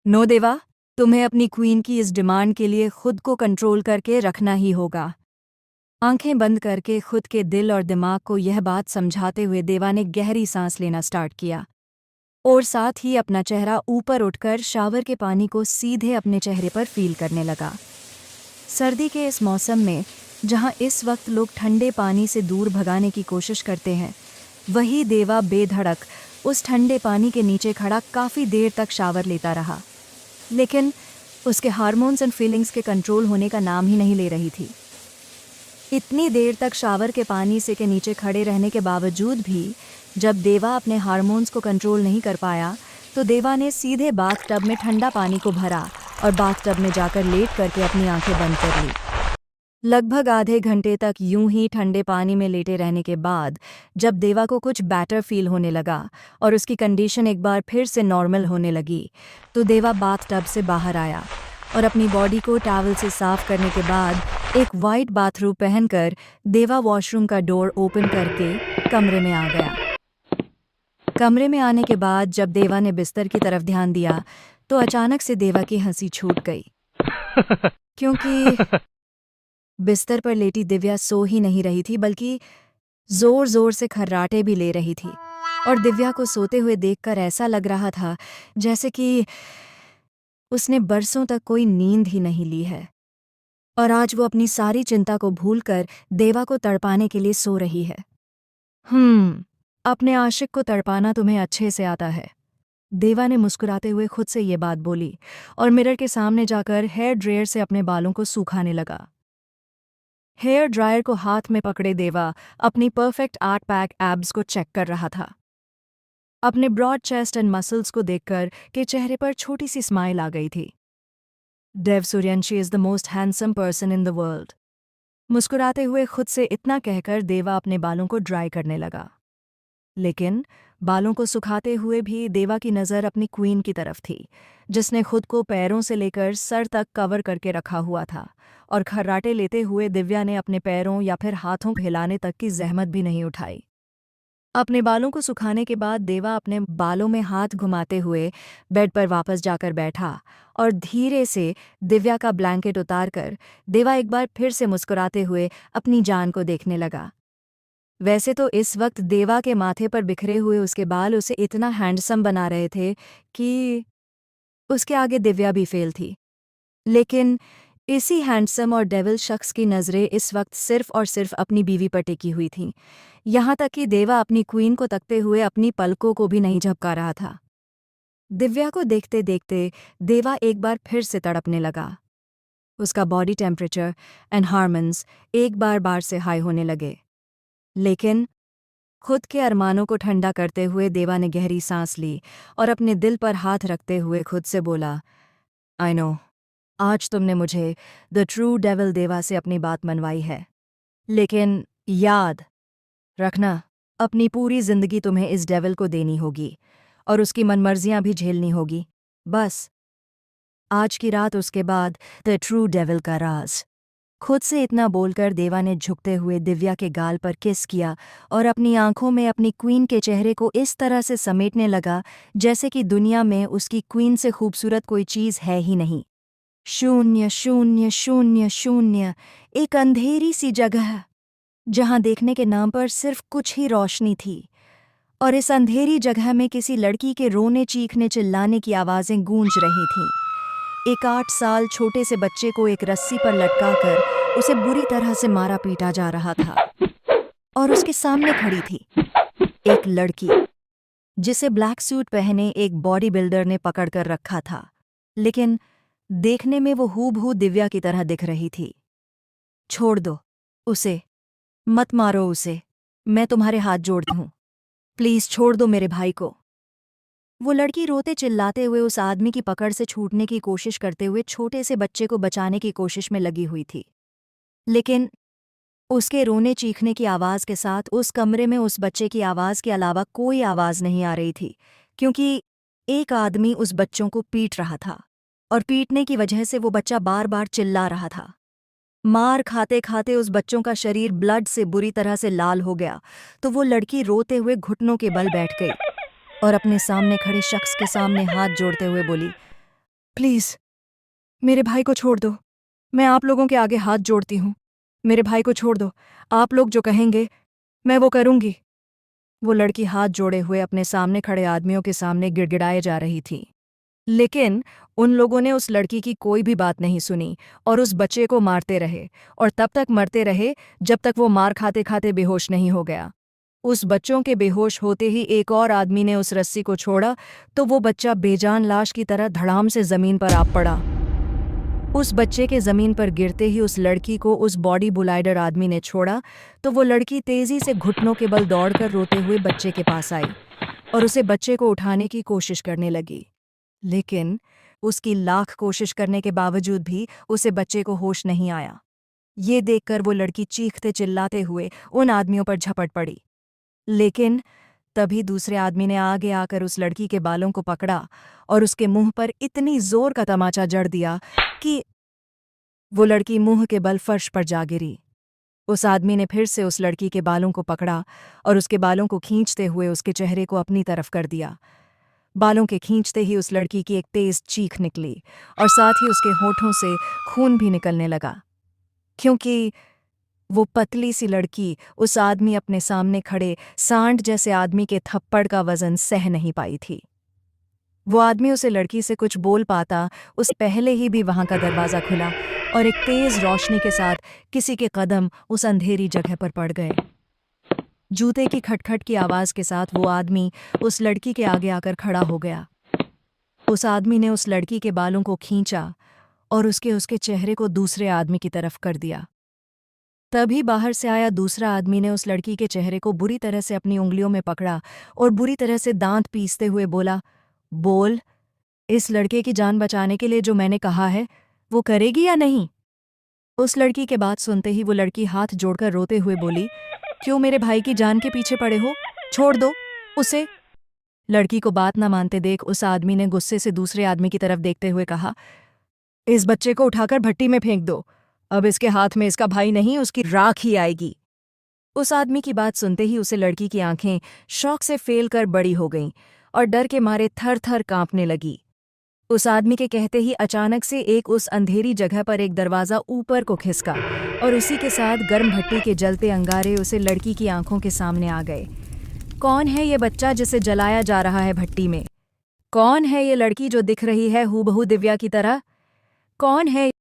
No देवा, तुम्हें अपनी क्वीन की इस डिमांड के लिए खुद को कंट्रोल करके रखना ही होगा। आंखें बंद करके खुद के दिल और दिमाग को यह बात समझाते हुए देवा ने गहरी सांस लेना स्टार्ट किया और साथ ही अपना चेहरा ऊपर उठकर शावर के पानी को सीधे अपने चेहरे पर फील करने लगा। सर्दी के इस मौसम में जहां इस वक्त लोग ठंडे पानी से दूर भगाने की कोशिश करते हैं, वही देवा बेधड़क उस ठंडे पानी के नीचे खड़ा काफ़ी देर तक शावर लेता रहा। लेकिन उसके हार्मोन्स एंड फीलिंग्स के कंट्रोल होने का नाम ही नहीं ले रही थी। इतनी देर तक शावर के पानी से के नीचे खड़े रहने के बावजूद भी जब देवा अपने हार्मोन्स को कंट्रोल नहीं कर पाया, तो देवा ने सीधे बाथटब में ठंडा पानी को भरा और बाथटब में जाकर लेट करके अपनी आंखें बंद कर ली। लगभग आधे घंटे तक यूं ही ठंडे पानी में लेटे रहने के बाद जब देवा को कुछ बेटर फील होने लगा और उसकी कंडीशन एक बार फिर से नॉर्मल होने लगी, तो देवा बाथटब से बाहर आया और अपनी बॉडी को टॉवल से साफ करने के बाद एक वाइट बाथरूम पहनकर देवा वॉशरूम का डोर ओपन करके कमरे में आ गया। कमरे में आने के बाद जब देवा ने बिस्तर की तरफ ध्यान दिया, तो अचानक से देवा की हंसी छूट गई, क्योंकि बिस्तर पर लेटी दिव्या सो ही नहीं रही थी, बल्कि जोर जोर से खर्राटे भी ले रही थी। और दिव्या को सोते हुए देखकर ऐसा लग रहा था जैसे कि उसने बरसों तक कोई नींद ही नहीं ली है और आज वो अपनी सारी चिंता को भूलकर देवा को तड़पाने के लिए सो रही है। अपने आशिक को तड़पाना तुम्हें अच्छे से आता है, देवा ने मुस्कुराते हुए खुद से ये बात बोली और मिरर के सामने जाकर हेयर ड्रायर से अपने बालों को सुखाने लगा। हेयर ड्रायर को हाथ में पकड़े देवा अपनी परफेक्ट 8 पैक एब्स को चेक कर रहा था। अपने ब्रॉड चेस्ट एंड मसल्स को देखकर के चेहरे पर छोटी सी स्माइल आ गई थी। Dev Suryavanshi is the most handsome person in the world. मुस्कुराते हुए खुद से इतना कहकर देवा अपने बालों को ड्राई करने लगा। लेकिन बालों को सुखाते हुए भी देवा की नज़र अपनी क्वीन की तरफ थी, जिसने खुद को पैरों से लेकर सर तक कवर करके रखा हुआ था और खर्राटे लेते हुए दिव्या ने अपने पैरों या फिर हाथों को हिलाने तक की जहमत भी नहीं उठाई। अपने बालों को सुखाने के बाद देवा अपने बालों में हाथ घुमाते हुए बेड पर वापस जाकर बैठा और धीरे से दिव्या का ब्लैंकेट उतारकर देवा एक बार फिर से मुस्कुराते हुए अपनी जान को देखने लगा। वैसे तो इस वक्त देवा के माथे पर बिखरे हुए उसके बाल उसे इतना हैंडसम बना रहे थे कि उसके आगे दिव्या भी फेल थी। लेकिन इसी हैंडसम और डेविल शख्स की नज़रें इस वक्त सिर्फ और सिर्फ अपनी बीवी पर टिकी हुई थीं। यहाँ तक कि देवा अपनी क्वीन को तकते हुए अपनी पलकों को भी नहीं झपका रहा था। दिव्या को देखते देखते देवा एक बार फिर से तड़पने लगा। उसका बॉडी टेम्परेचर एंड हार्मोन्स एक बार से हाई होने लगे। लेकिन खुद के अरमानों को ठंडा करते हुए देवा ने गहरी सांस ली और अपने दिल पर हाथ रखते हुए खुद से बोला, आई नो, आज तुमने मुझे द ट्रू डेविल देवा से अपनी बात मनवाई है, लेकिन याद रखना, अपनी पूरी जिंदगी तुम्हें इस डेविल को देनी होगी और उसकी मनमर्जियां भी झेलनी होगी। बस आज की रात, उसके बाद द ट्रू डेविल का राज। खुद से इतना बोलकर देवा ने झुकते हुए दिव्या के गाल पर किस किया और अपनी आंखों में अपनी क्वीन के चेहरे को इस तरह से समेटने लगा जैसे कि दुनिया में उसकी क्वीन से खूबसूरत कोई चीज़ है ही नहीं। शून्य शून्य शून्य शून्य, एक अंधेरी सी जगह जहां देखने के नाम पर सिर्फ कुछ ही रोशनी थी, और इस अंधेरी जगह में किसी लड़की के रोने चीखने चिल्लाने की आवाज़ें गूंज रही थीं। एक 8 साल छोटे से बच्चे को एक रस्सी पर लटकाकर उसे बुरी तरह से मारा पीटा जा रहा था और उसके सामने खड़ी थी एक लड़की जिसे ब्लैक सूट पहने एक बॉडी बिल्डर ने पकड़ कर रखा था, लेकिन देखने में वो हूबहू दिव्या की तरह दिख रही थी। छोड़ दो उसे, मत मारो उसे, मैं तुम्हारे हाथ जोड़ती हूँ, प्लीज छोड़ दो मेरे भाई को। वो लड़की रोते चिल्लाते हुए उस आदमी की पकड़ से छूटने की कोशिश करते हुए छोटे से बच्चे को बचाने की कोशिश में लगी हुई थी। लेकिन उसके रोने चीखने की आवाज़ के साथ उस कमरे में उस बच्चे की आवाज़ के अलावा कोई आवाज़ नहीं आ रही थी, क्योंकि एक आदमी उस बच्चों को पीट रहा था और पीटने की वजह से वो बच्चा बार बार चिल्ला रहा था। मार खाते खाते उस बच्चों का शरीर ब्लड से बुरी तरह से लाल हो गया, तो वो लड़की रोते हुए घुटनों के बल बैठ गई और अपने सामने खड़े शख्स के सामने हाथ जोड़ते हुए बोली, प्लीज मेरे भाई को छोड़ दो, मैं आप लोगों के आगे हाथ जोड़ती हूँ, मेरे भाई को छोड़ दो, आप लोग जो कहेंगे मैं वो करूंगी। वो लड़की हाथ जोड़े हुए अपने सामने खड़े आदमियों के सामने गिड़गिड़ाए जा रही थी, लेकिन उन लोगों ने उस लड़की की कोई भी बात नहीं सुनी और उस बच्चे को मारते रहे और तब तक मरते रहे जब तक वो मार खाते खाते बेहोश नहीं हो गया। उस बच्चों के बेहोश होते ही एक और आदमी ने उस रस्सी को छोड़ा तो वो बच्चा बेजान लाश की तरह धड़ाम से जमीन पर आ पड़ा। उस बच्चे के जमीन पर गिरते ही उस लड़की को उस बॉडी बुलाइडर आदमी ने छोड़ा तो वो लड़की तेजी से घुटनों के बल दौड़कर रोते हुए बच्चे के पास आई और उसे बच्चे को उठाने की कोशिश करने लगी, लेकिन उसकी लाख कोशिश करने के बावजूद भी उसे बच्चे को होश नहीं आया। ये देखकर वो लड़की चीखते चिल्लाते हुए उन आदमियों पर झपट पड़ी, लेकिन तभी दूसरे आदमी ने आगे आकर उस लड़की के बालों को पकड़ा और उसके मुंह पर इतनी जोर का तमाचा जड़ दिया कि वो लड़की मुंह के बल फर्श पर जा गिरी। उस आदमी ने फिर से उस लड़की के बालों को पकड़ा और उसके बालों को खींचते हुए उसके चेहरे को अपनी तरफ कर दिया। बालों के खींचते ही उस लड़की की एक तेज चीख निकली और साथ ही उसके होठों से खून भी निकलने लगा, क्योंकि वो पतली सी लड़की उस आदमी अपने सामने खड़े सांड जैसे आदमी के थप्पड़ का वजन सह नहीं पाई थी। वो आदमी उसे लड़की से कुछ बोल पाता उस पहले ही भी वहां का दरवाज़ा खुला और एक तेज रोशनी के साथ किसी के कदम उस अंधेरी जगह पर पड़ गए। जूते की खटखट की आवाज़ के साथ वो आदमी उस लड़की के आगे आकर खड़ा हो गया। उस आदमी ने उस लड़की के बालों को खींचा और उसके चेहरे को दूसरे आदमी की तरफ कर दिया। तभी बाहर से आया दूसरा आदमी ने उस लड़की के चेहरे को बुरी तरह से अपनी उंगलियों में पकड़ा और बुरी तरह से दांत पीसते हुए बोला, बोल, इस लड़के की जान बचाने के लिए जो मैंने कहा है वो करेगी या नहीं? उस लड़की के बात सुनते ही वो लड़की हाथ जोड़कर रोते हुए बोली, क्यों मेरे भाई की जान के पीछे पड़े हो? छोड़ दो उसे। लड़की को बात न मानते देख उस आदमी ने गुस्से से दूसरे आदमी की तरफ देखते हुए कहा, इस बच्चे को उठाकर भट्टी में फेंक दो, अब इसके हाथ में इसका भाई नहीं उसकी राख ही आएगी। उस आदमी की बात सुनते ही उसे लड़की की आंखें शौक से फेल कर बड़ी हो गईं और डर के मारे थर थर कांपने लगी। उस आदमी के कहते ही अचानक से एक उस अंधेरी जगह पर एक दरवाज़ा ऊपर को खिसका और उसी के साथ गर्म भट्टी के जलते अंगारे उसे लड़की की आंखों के सामने आ गए। कौन है ये बच्चा जिसे जलाया जा रहा है भट्टी में? कौन है ये लड़की जो दिख रही है हूबहू दिव्या की तरह? कौन है